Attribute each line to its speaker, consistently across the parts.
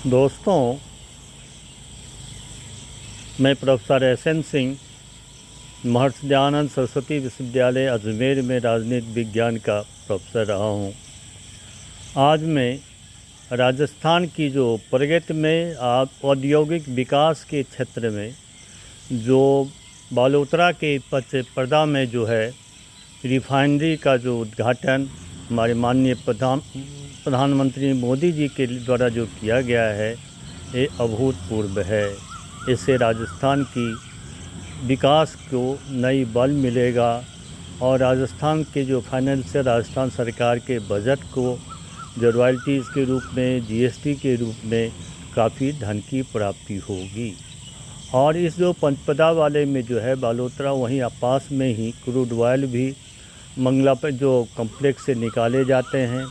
Speaker 1: दोस्तों, मैं professor SN. Singh Maharshi Dayanand Saraswati विश्वविद्यालय अजमेर में राजनीति विज्ञान का प्रोफेसर रहा हूँ। आज मैं राजस्थान की जो प्रगति में औद्योगिक विकास के क्षेत्र में जो बालोतरा के पचपर्दा में जो है रिफाइनरी का जो उद्घाटन हमारे माननीय प्रधानमंत्री मोदी जी के द्वारा जो किया गया है, ये अभूतपूर्व है। इससे राजस्थान की विकास को नई बल मिलेगा और राजस्थान के जो फाइनेंशियल राजस्थान सरकार के बजट को जो रॉयल्टीज़ के रूप में, जीएसटी के रूप में काफ़ी धन की प्राप्ति होगी। और इस जो पंचपदा वाले में जो है बालोतरा, वहीं पास में ही क्रूड ऑयल भी मंगला पर जो कम्प्लेक्स से निकाले जाते हैं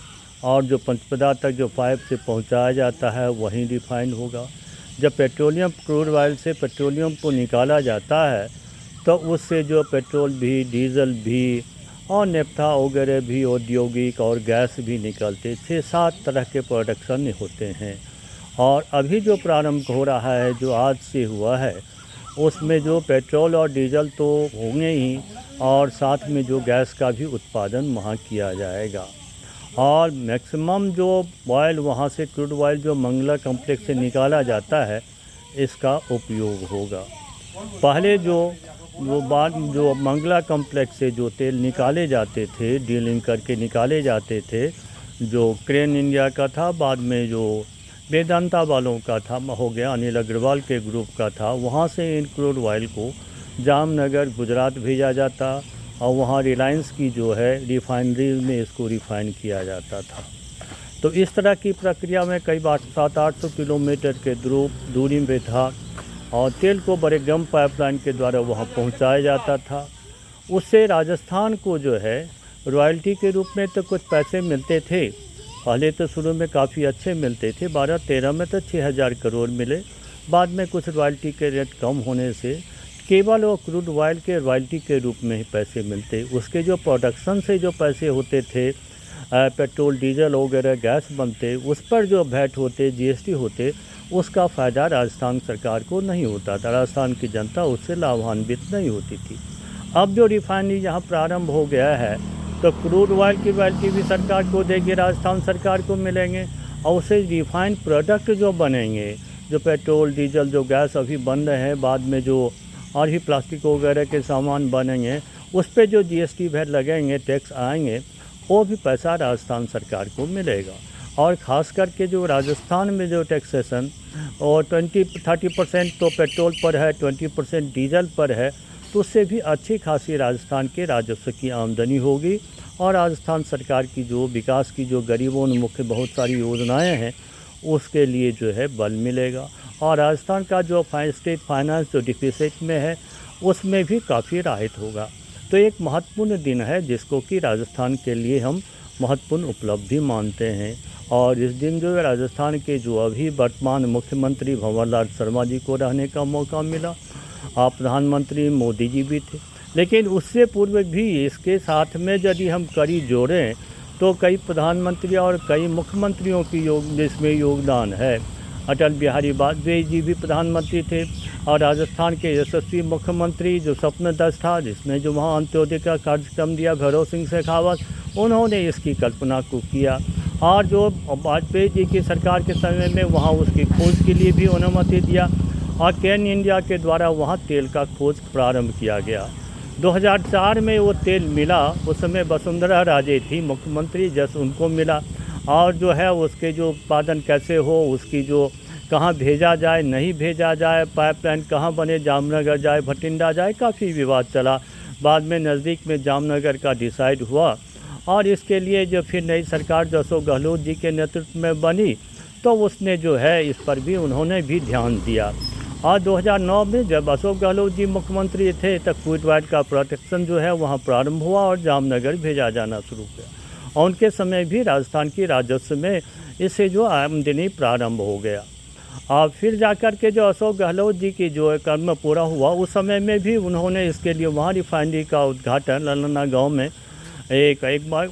Speaker 1: और जो पंचपदा तक जो पाइप से पहुंचाया जाता है वहीं रिफाइन होगा। जब पेट्रोलियम क्रूड ऑयल से पेट्रोलियम को निकाला जाता है तो उससे जो पेट्रोल भी, डीजल भी और नेफ्था वगैरह भी, औद्योगिक और गैस भी निकलते, 6-7 तरह के प्रोडक्शन होते हैं। और अभी जो प्रारंभ हो रहा है, जो आज से हुआ है, उसमें जो पेट्रोल और डीजल तो होंगे ही और साथ में जो गैस का भी उत्पादन वहाँ किया जाएगा। और मैक्सिमम जो ऑयल वहाँ से क्रूड ऑयल जो मंगला कम्प्लेक्स से निकाला जाता है, इसका उपयोग होगा। पहले जो मंगला कम्प्लेक्स से जो तेल निकाले जाते थे, डीलिंग करके निकाले जाते थे, जो क्रेन इंडिया का था, बाद में जो वेदांता वालों का था, हो गया अनिल अग्रवाल के ग्रुप का था, वहाँ से इन क्रूड ऑयल को जामनगर गुजरात भेजा जाता और वहाँ रिलायंस की जो है रिफाइनरी में इसको रिफ़ाइन किया जाता था। तो इस तरह की प्रक्रिया में कई बार 700-800 किलोमीटर के दूरी में था और तेल को बड़े गम पाइपलाइन के द्वारा वहाँ पहुँचाया जाता था। उससे राजस्थान को जो है रॉयल्टी के रूप में तो कुछ पैसे मिलते थे। पहले तो शुरू में काफ़ी अच्छे मिलते थे, 12-13 में तो 6,000 करोड़ मिले। बाद में कुछ रॉयल्टी के रेट कम होने से केवल वो क्रूड ऑयल के रॉयल्टी के रूप में ही पैसे मिलते। उसके जो प्रोडक्शन से जो पैसे होते थे, पेट्रोल, डीजल वगैरह गैस बनते, उस पर जो वैट होते, जीएसटी होते, उसका फ़ायदा राजस्थान सरकार को नहीं होता था। राजस्थान की जनता उससे लाभान्वित नहीं होती थी। अब जो रिफाइनरी यहाँ प्रारंभ हो गया है तो क्रूड ऑयल की रॉयल्टी भी सरकार को देगी, राजस्थान सरकार को मिलेंगे और उससे रिफाइंड प्रोडक्ट जो बनेंगे, जो पेट्रोल, डीजल, जो गैस अभी बन रहे हैं, बाद में जो और भी प्लास्टिक वगैरह के सामान बनेंगे, उस पर जो जीएसटी वैट लगेंगे, टैक्स आएंगे, वो भी पैसा राजस्थान सरकार को मिलेगा। और ख़ास करके जो राजस्थान में जो टैक्सेशन और 20-30% तो पेट्रोल पर है, 20% डीजल पर है, तो उससे भी अच्छी खासी राजस्थान के राजस्व की आमदनी होगी और राजस्थान सरकार की जो विकास की जो गरीबोन्मुख बहुत सारी योजनाएं हैं, उसके लिए जो है बल मिलेगा। और राजस्थान का जो स्टेट फाइनेंस जो डिफिसिट में है, उसमें भी काफ़ी राहत होगा। तो एक महत्वपूर्ण दिन है जिसको कि राजस्थान के लिए हम महत्वपूर्ण उपलब्धि मानते हैं। और इस दिन जो है राजस्थान के जो अभी वर्तमान मुख्यमंत्री भंवर लाल शर्मा जी को रहने का मौका मिला। प्रधानमंत्री मोदी जी भी थे, लेकिन उससे पूर्व भी इसके साथ में यदि हम कड़ी जोड़ें तो कई प्रधानमंत्री और कई मुख्यमंत्रियों की जिसमें योगदान है। अटल बिहारी वाजपेयी जी भी प्रधानमंत्री थे और राजस्थान के यशस्वी मुख्यमंत्री जो स्वप्नदर्श था, जिसने जो वहाँ अंत्योदय का कार्यक्रम दिया, भैरव सिंह शेखावत, उन्होंने इसकी कल्पना को किया। और जो वाजपेयी जी की सरकार के समय में वहाँ उसकी खोज के लिए भी अनुमति दिया और क्रेन इंडिया के द्वारा वहाँ तेल का खोज प्रारंभ किया गया। 2004 में वो तेल मिला, उस समय वसुंधरा राजे थी मुख्यमंत्री, जैसे उनको मिला। और जो है उसके जो उत्पादन कैसे हो, उसकी जो कहाँ भेजा जाए, नहीं भेजा जाए, पाइपलाइन कहाँ बने, जामनगर जाए, भटिंडा जाए, काफ़ी विवाद चला। बाद में नज़दीक में जामनगर का डिसाइड हुआ और इसके लिए जो फिर नई सरकार जो अशोक गहलोत जी के नेतृत्व में बनी, तो उसने जो है इस पर भी उन्होंने भी ध्यान दिया। और 2009 में जब अशोक गहलोत जी मुख्यमंत्री थे, तब क्रूड ऑयल का प्रोटेक्शन जो है वहाँ प्रारंभ हुआ और जामनगर भेजा जाना शुरू किया। और उनके समय भी राजस्थान की राजस्व में इससे जो आमदनी प्रारंभ हो गया। और फिर जाकर के जो अशोक गहलोत जी की जो कर्म पूरा हुआ, उस समय में भी उन्होंने इसके लिए वहाँ रिफाइनरी का उद्घाटन ललना गांव में एक बार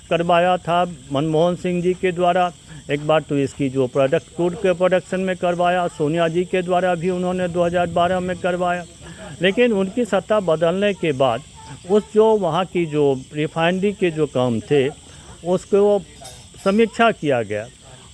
Speaker 1: करवाया था मनमोहन सिंह जी के द्वारा। एक बार तो इसकी जो क्रूड के प्रोडक्शन में करवाया, सोनिया जी के द्वारा भी उन्होंने 2012 में करवाया। लेकिन उनकी सत्ता बदलने के बाद उस जो वहाँ की जो रिफाइनरी के जो काम थे उसको समीक्षा किया गया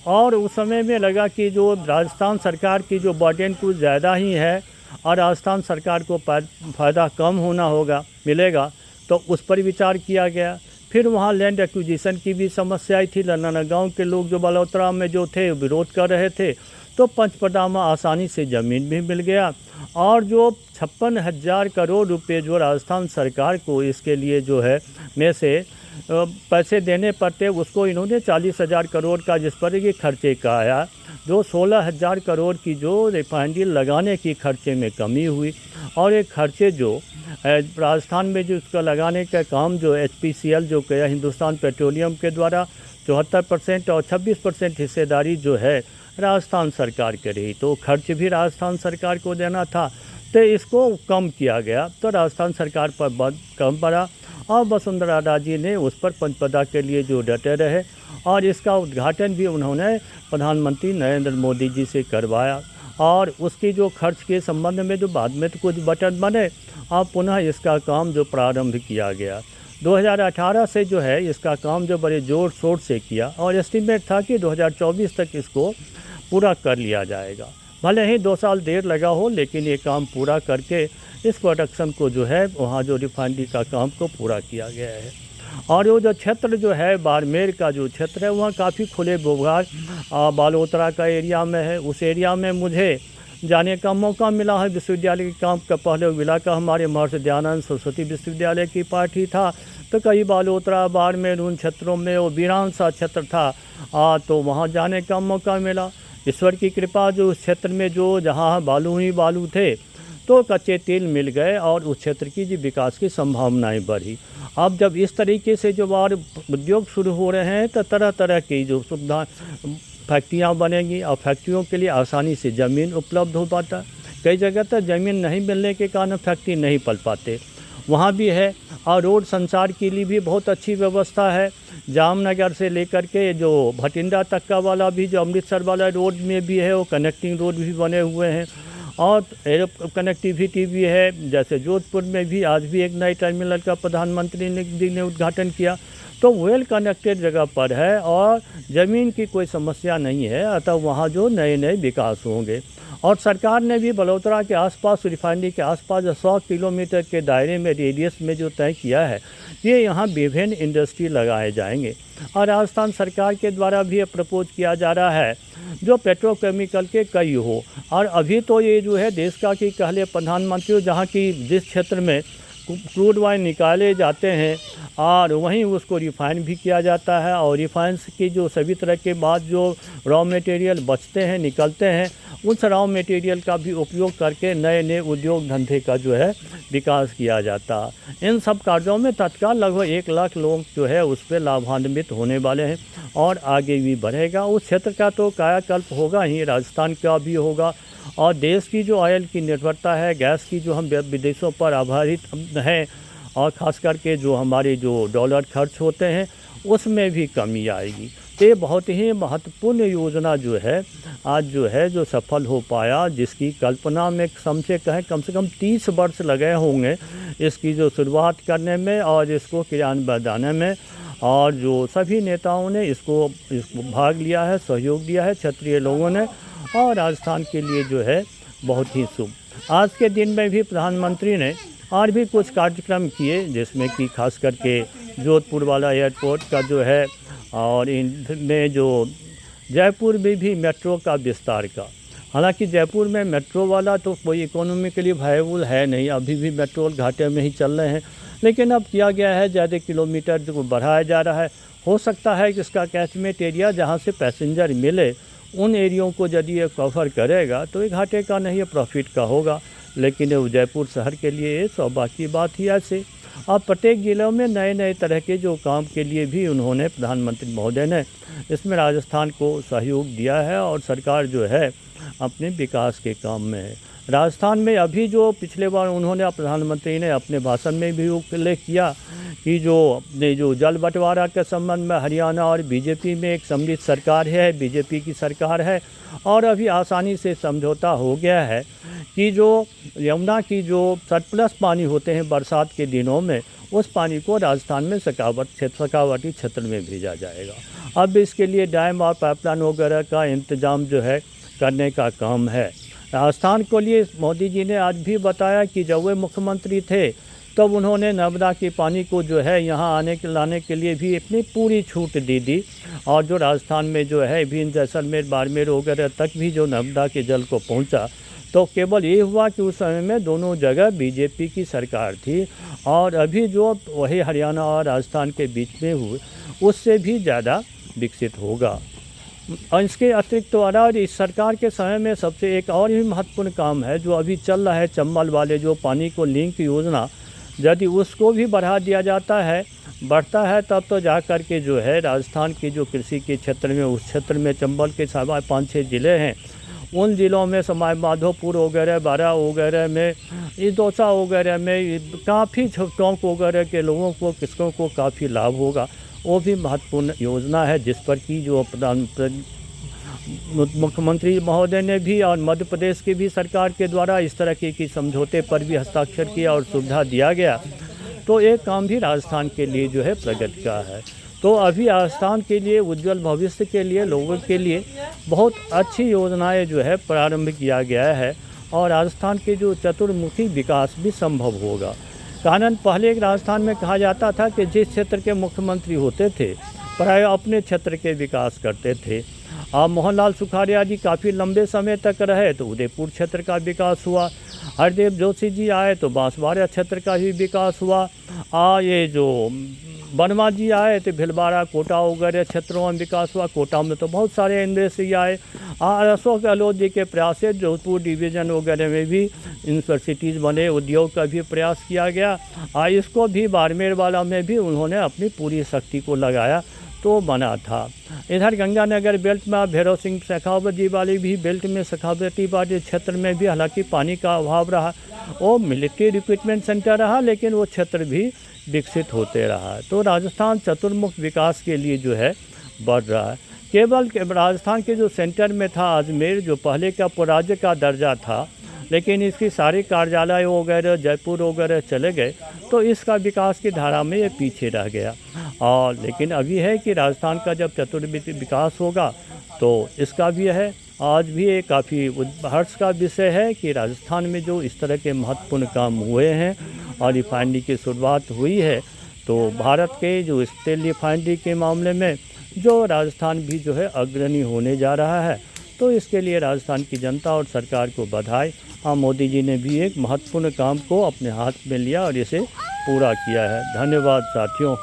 Speaker 1: और उस समय में लगा कि जो राजस्थान सरकार की जो बर्डन कुछ ज़्यादा ही है और राजस्थान सरकार को फ़ायदा कम होना होगा मिलेगा, तो उस पर विचार किया गया। फिर वहाँ लैंड एक्विजिशन की भी समस्या आई थी। गांव के लोग जो बलौतरा में जो थे विरोध कर रहे थे, तो पंचपदा में आसानी से ज़मीन भी मिल गया और जो 56,000 करोड़ रुपए जो राजस्थान सरकार को इसके लिए जो है में से पैसे देने पड़ते, उसको इन्होंने 40,000 करोड़ का जिस पर ये खर्चे का आया, जो 16,000 करोड़ की जो रिफाइनरी लगाने की खर्चे में कमी हुई और ये खर्चे जो राजस्थान में जो उसका लगाने का काम जो HPCL जो किया हिंदुस्तान पेट्रोलियम के द्वारा 74% और 26% हिस्सेदारी जो है राजस्थान सरकार की रही, तो खर्च भी राजस्थान सरकार को देना था, तो इसको कम किया गया। तो राजस्थान सरकार पर बहुत कम पड़ा और वसुंधरा राजे ने उस पर पंचपदा के लिए जो डटे रहे और इसका उद्घाटन भी उन्होंने प्रधानमंत्री नरेंद्र मोदी जी से करवाया और उसकी जो खर्च के संबंध में जो बाद में तो कुछ बटन बने और पुनः इसका काम जो प्रारंभ किया गया 2018 से जो है इसका काम जो बड़े ज़ोर शोर से किया और एस्टीमेट था कि 2024 तक इसको पूरा कर लिया जाएगा। भले ही 2 साल देर लगा हो, लेकिन ये काम पूरा करके इस प्रोडक्शन को जो है वहाँ जो रिफाइनरी का काम को पूरा किया गया है। और वो जो क्षेत्र जो है बाड़मेर का जो क्षेत्र है वहाँ काफ़ी खुले भूभाग बालोतरा का एरिया में है। उस एरिया में मुझे जाने का मौका मिला है। विश्वविद्यालय के काम का पहले इलाका हमारे महर्षि दयानंद सरस्वती विश्वविद्यालय की पार्टी था, तो कई बालोतरा बाड़मेर उन क्षेत्रों में वो वीरान सा क्षेत्र था, तो वहाँ जाने का मौका मिला। ईश्वर की कृपा जो उस क्षेत्र में जो जहाँ बालू ही बालू थे तो कच्चे तेल मिल गए और उस क्षेत्र की जो विकास की संभावनाएं बढ़ी। अब जब इस तरीके से जो और उद्योग शुरू हो रहे हैं तो तरह तरह की जो सुविधा फैक्ट्रियाँ बनेंगी और फैक्ट्रियों के लिए आसानी से ज़मीन उपलब्ध हो पाता। कई जगह तो ज़मीन नहीं मिलने के कारण फैक्ट्री नहीं पल पाते, वहाँ भी है। और रोड संचार के लिए भी बहुत अच्छी व्यवस्था है। जामनगर से लेकर के जो भटिंडा तक का वाला भी जो अमृतसर वाला रोड में भी है, वो कनेक्टिंग रोड भी बने हुए हैं और एयर कनेक्टिविटी भी है। जैसे जोधपुर में भी आज भी एक नए टर्मिनल का प्रधानमंत्री ने उद्घाटन किया, तो वेल कनेक्टेड जगह पर है और ज़मीन की कोई समस्या नहीं है, अतः वहाँ जो नए नए विकास होंगे। और सरकार ने भी बलौतरा के आसपास रिफाइनरी के आसपास 100 किलोमीटर के दायरे में रेडियस में जो तय किया है ये यहाँ विभिन्न इंडस्ट्री लगाए जाएंगे। और राजस्थान सरकार के द्वारा भी प्रपोज किया जा रहा है जो पेट्रोकेमिकल के कई हो। और अभी तो ये जो है देश का कि कहले प्रधानमंत्री जहाँ की जिस क्षेत्र में क्रूड ऑयल निकाले जाते हैं और वहीं उसको रिफ़ाइन भी किया जाता है और रिफाइंस की जो सभी तरह के बाद जो रॉ मटेरियल बचते हैं निकलते हैं उस रॉ मटेरियल का भी उपयोग करके नए नए उद्योग धंधे का जो है विकास किया जाता है। इन सब कार्यों में तत्काल लगभग 1 लाख लोग जो है उस पर लाभान्वित होने वाले हैं और आगे भी बढ़ेगा। उस क्षेत्र का तो कायाकल्प होगा ही, राजस्थान का भी होगा। और देश की जो ऑयल की निर्भरता है, गैस की जो हम विदेशों पर आधारित हैं और ख़ास करके जो हमारे जो डॉलर खर्च होते हैं उसमें भी कमी आएगी। ये बहुत ही महत्वपूर्ण योजना जो है आज जो है जो सफल हो पाया, जिसकी कल्पना में कम से कम 30 वर्ष लगे होंगे इसकी जो शुरुआत करने में और इसको क्रियान्वयन बनाने में। और जो सभी नेताओं ने इसको भाग लिया है, सहयोग दिया है, क्षेत्रीय लोगों ने, और राजस्थान के लिए जो है बहुत ही शुभ। आज के दिन में भी प्रधानमंत्री ने और भी कुछ कार्यक्रम किए जिसमें कि खास करके जोधपुर वाला एयरपोर्ट का जो है और इनमें जो जयपुर में भी मेट्रो का विस्तार का। हालांकि जयपुर में मेट्रो वाला तो कोई इकोनॉमिकली वायबल है नहीं, अभी भी मेट्रो घाटे में ही चल रहे हैं, लेकिन अब किया गया है ज़्यादा किलोमीटर जो बढ़ाया जा रहा है। हो सकता है कि इसका कैचमेंट एरिया जहाँ से पैसेंजर मिले उन एरियो को यदि ये कवर करेगा तो ये घाटे का नहीं है, प्रॉफिट का होगा। लेकिन वो जयपुर शहर के लिए सौभाग्य की बात ही ऐसे। अब प्रत्येक ज़िलों में नए नए तरह के जो काम के लिए भी उन्होंने प्रधानमंत्री महोदय ने इसमें राजस्थान को सहयोग दिया है और सरकार जो है अपने विकास के काम में है। राजस्थान में अभी जो पिछले बार उन्होंने प्रधानमंत्री ने अपने भाषण में भी उल्लेख किया कि जो जल बंटवारा के संबंध में हरियाणा और बीजेपी में एक सम्मिलित सरकार है, बीजेपी की सरकार है, और अभी आसानी से समझौता हो गया है कि जो यमुना की जो सरप्लस पानी होते हैं बरसात के दिनों में, उस पानी को राजस्थान में सकावटी क्षेत्र में भेजा जाएगा। अब इसके लिए डैम और पाइपलाइन वगैरह का इंतजाम जो है करने का काम है। राजस्थान को लिए मोदी जी ने आज भी बताया कि जब वे मुख्यमंत्री थे तब उन्होंने नर्मदा के पानी को जो है यहाँ लाने के लिए भी अपनी पूरी छूट दे दी, और जो राजस्थान में जो है भी जैसलमेर बाड़मेर वगैरह तक भी जो नर्मदा के जल को पहुँचा, तो केवल ये हुआ कि उस समय में दोनों जगह बीजेपी की सरकार थी, और अभी जो वही हरियाणा और राजस्थान के बीच में हुए उससे भी ज़्यादा विकसित होगा। और इसके अतिरिक्त तो इस सरकार के समय में सबसे एक और भी महत्वपूर्ण काम है जो अभी चल रहा है, चंबल वाले जो पानी को लिंक योजना, यदि उसको भी बढ़ा दिया जाता है, बढ़ता है, तब तो जा कर के जो है राजस्थान की जो कृषि के क्षेत्र में, उस क्षेत्र में चंबल के 5-6 ज़िले हैं, उन ज़िलों में सवाई माधोपुर वगैरह, बारा वगैरह में, इस दौसा वगैरह में काफ़ी टोंक वगैरह के लोगों को, किसानों को काफ़ी लाभ होगा। वो भी महत्वपूर्ण योजना है जिस पर कि जो मुख्यमंत्री महोदय ने भी और मध्य प्रदेश की भी सरकार के द्वारा इस तरह की समझौते पर भी हस्ताक्षर किया और सुविधा दिया गया। तो एक काम भी राजस्थान के लिए जो है प्रगति का है। तो अभी राजस्थान के लिए उज्जवल भविष्य के लिए लोगों के लिए बहुत अच्छी योजनाएं जो है प्रारंभ किया गया है, और राजस्थान के जो चतुर्मुखी विकास भी संभव होगा। कारण पहले राजस्थान में कहा जाता था कि जिस क्षेत्र के मुख्यमंत्री होते थे प्राय अपने क्षेत्र के विकास करते थे। अब मोहनलाल सुखाड़िया जी काफ़ी लंबे समय तक रहे तो उदयपुर क्षेत्र का विकास हुआ, हरदेव जोशी जी आए तो बांसवाड़ा क्षेत्र का भी विकास हुआ, ये जो वर्मा जी आए तो भीलवाड़ा कोटा वगैरह क्षेत्रों में विकास हुआ। कोटा में तो बहुत सारे इंडस्ट्री आए। अशोक गहलोत जी के प्रयास से जोधपुर डिवीज़न वगैरह में भी यूनिवर्सिटीज़ बने, उद्योग का भी प्रयास किया गया। इसको भी बाड़मेर वाला में भी उन्होंने अपनी पूरी शक्ति को लगाया तो बना था। इधर गंगानगर बेल्ट में भैरव सिंह शेखावत जी वाली भी बेल्ट में शेखावती वाले क्षेत्र में भी हालांकि पानी का अभाव रहा, वो मिलिट्री रिक्रूटमेंट सेंटर रहा, लेकिन वो क्षेत्र भी विकसित होते रहा। तो राजस्थान चतुर्मुख विकास के लिए जो है बढ़ रहा है। केवल राजस्थान के जो सेंटर में था अजमेर, जो पहले का राज्य का दर्जा था, लेकिन इसकी सारे कार्यालय वगैरह जयपुर वगैरह चले गए, तो इसका विकास की धारा में ये पीछे रह गया। और लेकिन अभी है कि राजस्थान का जब चतुर्मुखी विकास होगा तो इसका भी है। आज भी ये काफ़ी हर्ष का विषय है कि राजस्थान में जो इस तरह के महत्वपूर्ण काम हुए हैं और रिफाइनरी की शुरुआत हुई है, तो भारत के जो तेल रिफाइनरी के मामले में जो राजस्थान भी जो है अग्रणी होने जा रहा है। तो इसके लिए राजस्थान की जनता और सरकार को बधाई। मोदी जी ने भी एक महत्वपूर्ण काम को अपने हाथ में लिया और इसे पूरा किया है। धन्यवाद साथियों।